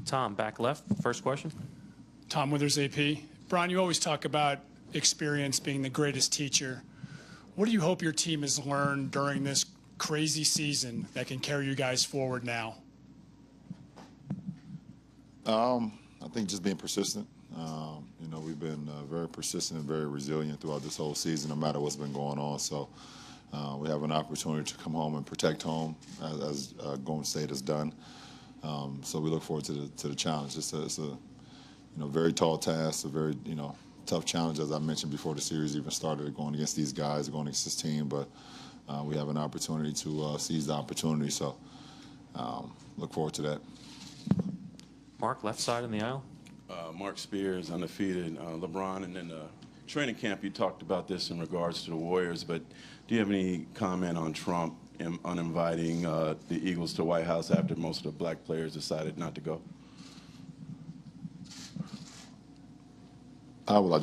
Tom, back left, first question. Tom Withers, AP. Brian, you always talk about experience being the greatest teacher. What do you hope your team has learned during this crazy season that can carry you guys forward now? I think just being persistent. You know, we've been very persistent and very resilient throughout this whole season, no matter what's been going on. So we have an opportunity to come home and protect home, as Golden State has done. So we look forward to the challenge. It's a very tall task, a very tough challenge, as I mentioned before the series even started, going against these guys, going against this team. But we have an opportunity to seize the opportunity. So look forward to that. Mark, left side in the aisle. Mark Spears, undefeated. LeBron, and then training camp, you talked about this in regards to the Warriors, but do you have any comment on Trump on inviting the Eagles to the White House after most of the black players decided not to go? Well, I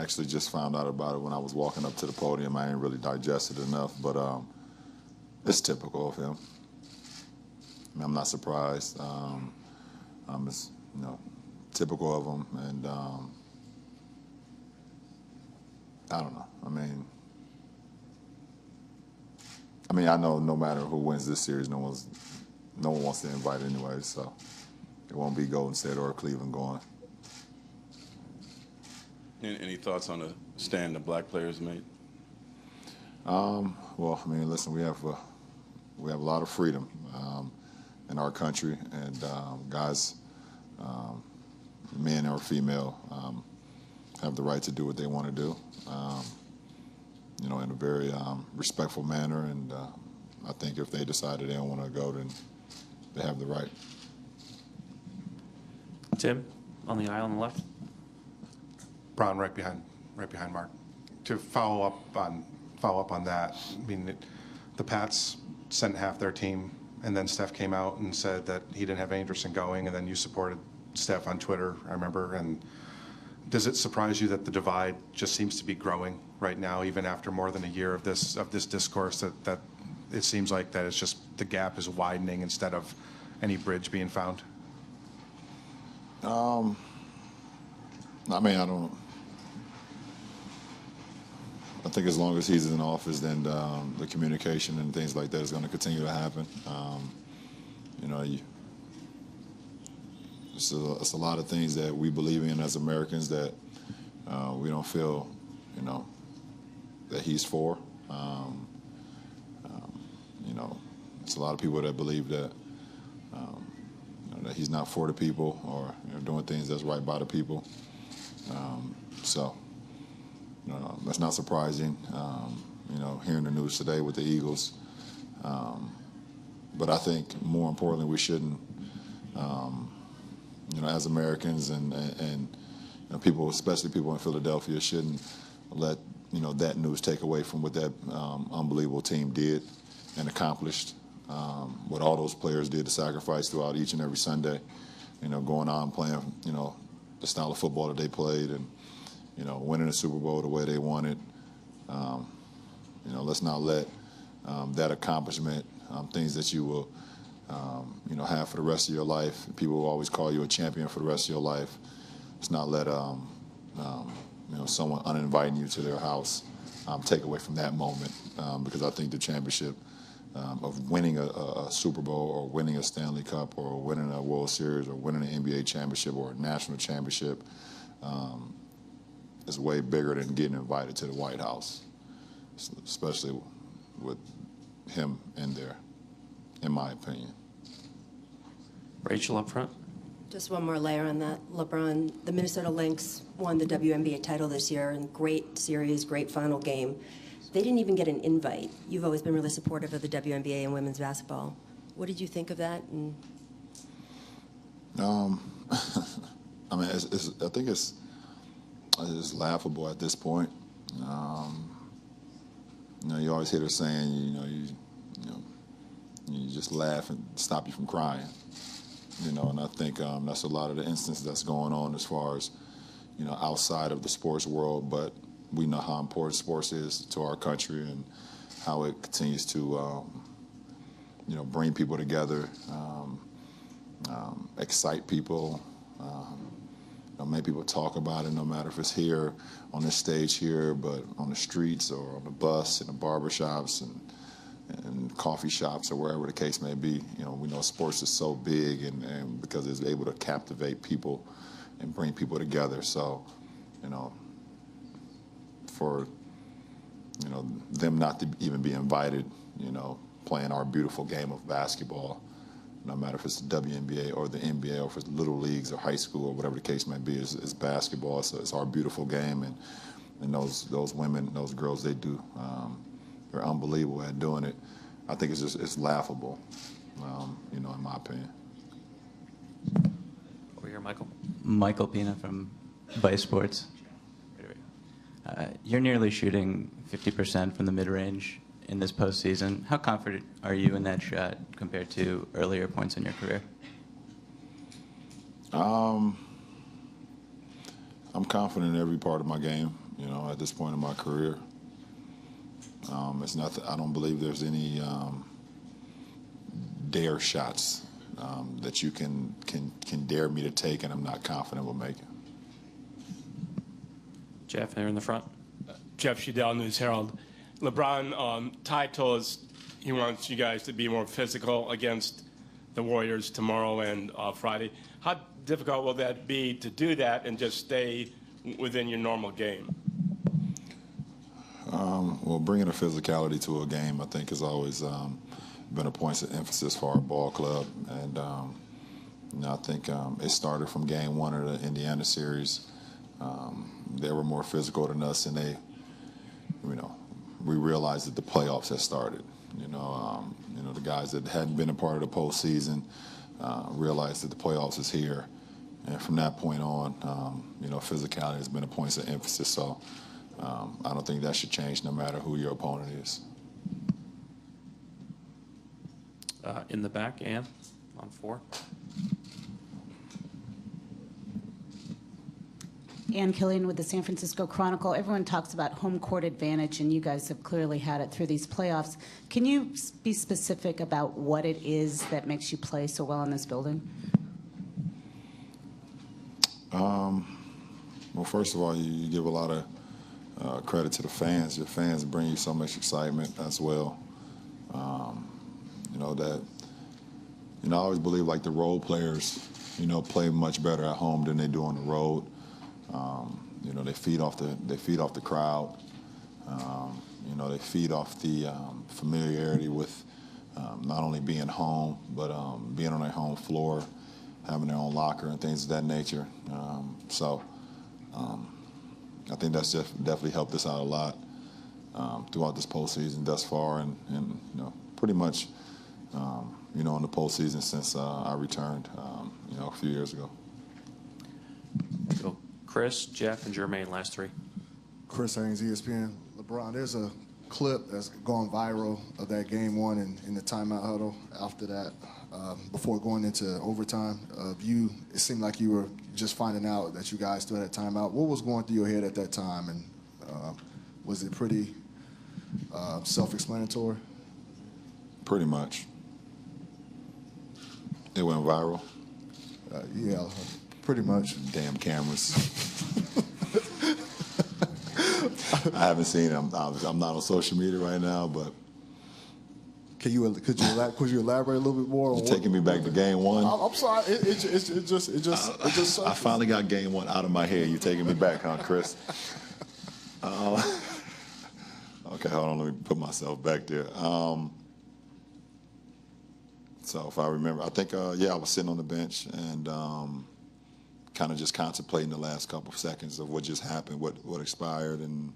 actually just found out about it when I was walking up to the podium. I ain't really digested enough, but it's typical of him. I mean, I'm not surprised. It's typical of him, and I don't know. I mean, I know no matter who wins this series, no one wants to invite anyway, so it won't be Golden State or Cleveland going. Any thoughts on the stand the black players made? Well, I mean, listen, we have a lot of freedom in our country, and guys, men or female, have the right to do what they want to do, in a very respectful manner. And I think if they decided they don't want to go, then they have the right. Tim, on the aisle on the left. Brown, right behind Mark. To follow up on that, I mean, the Pats sent half their team, and then Steph came out and said that he didn't have any interest in going, and then you supported Steph on Twitter, I remember. And does it surprise you that the divide just seems to be growing right now, even after more than a year of this discourse, that it seems like that it's just the gap is widening instead of any bridge being found? I mean, I think as long as he's in office, then the communication and things like that is going to continue to happen. It's a lot of things that we believe in as Americans that we don't feel, that he's for. It's a lot of people that believe that that he's not for the people, or doing things that's right by the people. That's not surprising. Hearing the news today with the Eagles. But I think more importantly, we shouldn't, as Americans and people, especially people in Philadelphia, shouldn't let that news take away from what that unbelievable team did and accomplished. What all those players did to sacrifice throughout each and every Sunday, going on playing, the style of football that they played, and winning a Super Bowl the way they wanted. Let's not let that accomplishment, things that you will, have for the rest of your life. People will always call you a champion for the rest of your life. Let's not let someone uninviting you to their house take away from that moment, because I think the championship of winning a Super Bowl, or winning a Stanley Cup, or winning a World Series, or winning an NBA championship, or a national championship is way bigger than getting invited to the White House, especially with him in there, in my opinion. Rachel up front. Just one more layer on that. LeBron, the Minnesota Lynx won the WNBA title this year, and great series, great final game. They didn't even get an invite. You've always been really supportive of the WNBA and women's basketball. What did you think of that? And I mean, I think it's laughable at this point. You always hear her saying, you just laugh and stop you from crying. And I think that's a lot of the instances that's going on as far as, outside of the sports world. But we know how important sports is to our country and how it continues to, bring people together excite people, make people talk about it, no matter if it's here on this stage here, but on the streets or on the bus, in the barbershops and coffee shops or wherever the case may be. We know sports is so big and because it's able to captivate people and bring people together. So, for, them not to even be invited, playing our beautiful game of basketball, no matter if it's the WNBA or the NBA or if it's little leagues or high school or whatever the case may be, it's basketball. So it's our beautiful game, and those women, those girls, they're unbelievable at doing it. I think it's laughable, in my opinion. Over here, Michael. Michael Pina from Vice Sports. You're nearly shooting 50% from the mid-range in this postseason. How confident are you in that shot compared to earlier points in your career? I'm confident in every part of my game, at this point in my career. It's not. I don't believe there's any dare shots that you can dare me to take, and I'm not confident we'll make it. Jeff, there in the front. Jeff Shadell, News Herald. LeBron, Ty told us he wants you guys to be more physical against the Warriors tomorrow and Friday. How difficult will that be to do that and just stay within your normal game? Well, bringing a physicality to a game, I think, has always been a point of emphasis for our ball club. And I think it started from game one of the Indiana series. They were more physical than us, and we realized that the playoffs had started. The guys that hadn't been a part of the postseason realized that the playoffs is here. And from that point on, physicality has been a point of emphasis. So I don't think that should change no matter who your opponent is. In the back, Ann, on 4. Ann Killian with the San Francisco Chronicle. Everyone talks about home court advantage, and you guys have clearly had it through these playoffs. Can you be specific about what it is that makes you play so well in this building? Well, first of all, you give a lot of credit to the fans. Your fans bring you so much excitement as well. I always believe like the role players, play much better at home than they do on the road. They feed off the crowd. They feed off the familiarity with not only being home, but being on their home floor, having their own locker and things of that nature. I think that's definitely helped us out a lot throughout this postseason thus far, and pretty much in the postseason since I returned a few years ago. Go Chris, Jeff, and Jermaine, last 3. Chris Haynes, ESPN. LeBron, there's a clip that's gone viral of that game 1 in the timeout huddle after that, before going into overtime. It seemed like you were just finding out that you guys still had a timeout. What was going through your head at that time, and was it pretty self-explanatory? Pretty much. It went viral. Yeah, pretty much. Damn cameras. I haven't seen them. I'm not on social media right now, but could you elaborate a little bit more? You're taking me back to game 1. I'm sorry. It just. I finally got game 1 out of my head. You're taking me back, huh, Chris? Okay, hold on. Let me put myself back there. So if I remember, I think, I was sitting on the bench and kind of just contemplating the last couple of seconds of what just happened, what expired, and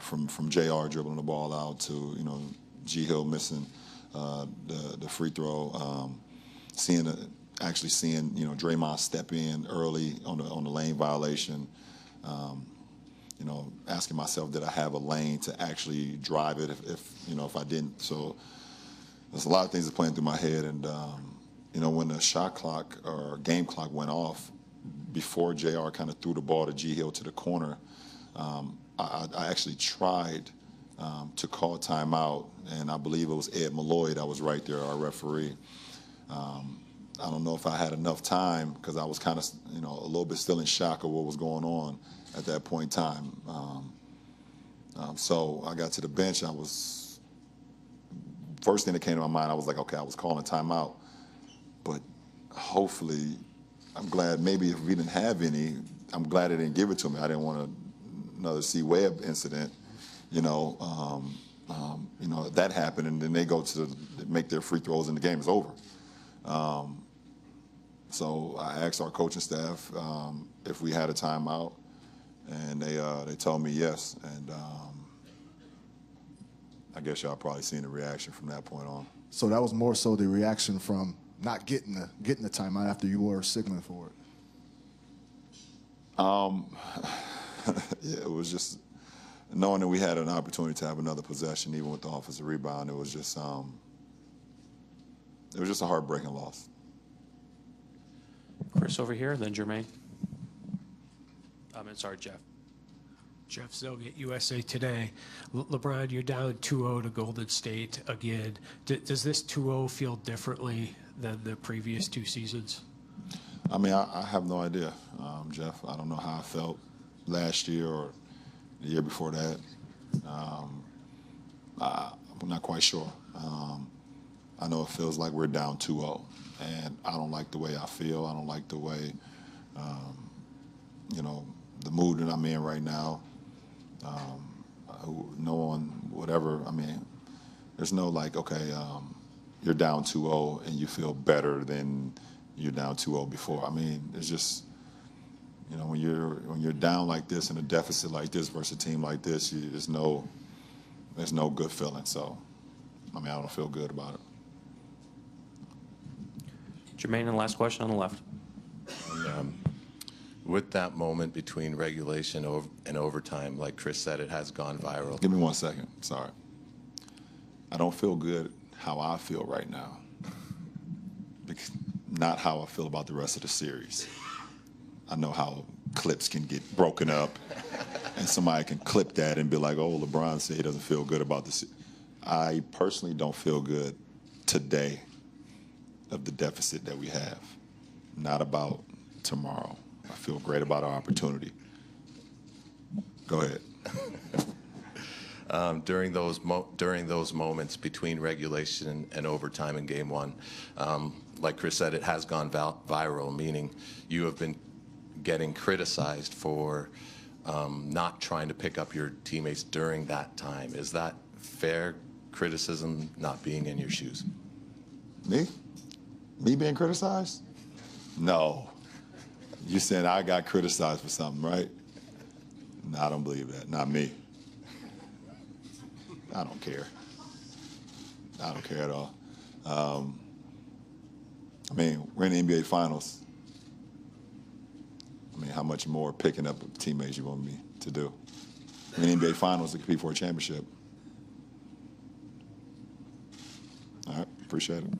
from JR dribbling the ball out to G Hill missing the free throw, seeing Draymond step in early on the lane violation, asking myself, did I have a lane to actually drive it if I didn't? So there's a lot of things that playing through my head, and when the shot clock or game clock went off, before JR kind of threw the ball to G Hill to the corner, I actually tried to call timeout, and I believe it was Ed Malloy that was right there, our referee. I don't know if I had enough time because I was kind of, a little bit still in shock of what was going on at that point in time. So I got to the bench. First thing that came to my mind, I was like, okay, I was calling timeout. But hopefully, I'm glad maybe if we didn't have any, I'm glad they didn't give it to me. I didn't want another C-Webb incident, that happened, and then they go to make their free throws and the game is over. So I asked our coaching staff if we had a timeout, and they told me yes. And I guess y'all probably seen the reaction from that point on. So that was more so the reaction from not getting the timeout after you were signaling for it. Yeah, it was just knowing that we had an opportunity to have another possession, even with the offensive rebound. It was just a heartbreaking loss. Chris over here, then Jermaine. Sorry, Jeff. Jeff Zogett, USA Today. LeBron, you're down 2-0 to Golden State again. Does this 2-0 feel differently than the previous two seasons? I mean, I have no idea, Jeff. I don't know how I felt last year or the year before that. I'm not quite sure. I know it feels like we're down 2-0, and I don't like the way I feel. I don't like the way, the mood that I'm in right now. Knowing whatever, I mean, there's no like, okay, you're down 2-0 and you feel better than you're down 2-0 before. I mean, it's just, when you're down like this in a deficit like this versus a team like this, there's no good feeling. So, I mean, I don't feel good about it. Jermaine, and the last question on the left. With that moment between regulation and overtime, like Chris said, it has gone viral. Give me 1 second. Sorry. I don't feel good how I feel right now. Not how I feel about the rest of the series. I know how clips can get broken up and somebody can clip that and be like, oh, LeBron said he doesn't feel good about this. I personally don't feel good today of the deficit that we have. Not about tomorrow. I feel great about our opportunity. Go ahead. During those moments between regulation and overtime in Game 1, like Chris said, it has gone viral, meaning you have been getting criticized for not trying to pick up your teammates during that time. Is that fair criticism, not being in your shoes? Me? Me being criticized? No. You said I got criticized for something, right? No, I don't believe that. Not me. I don't care. I don't care at all. I mean, we're in the NBA Finals. I mean, how much more picking up teammates you want me to do? We're in the NBA Finals to compete for a championship. All right, appreciate it.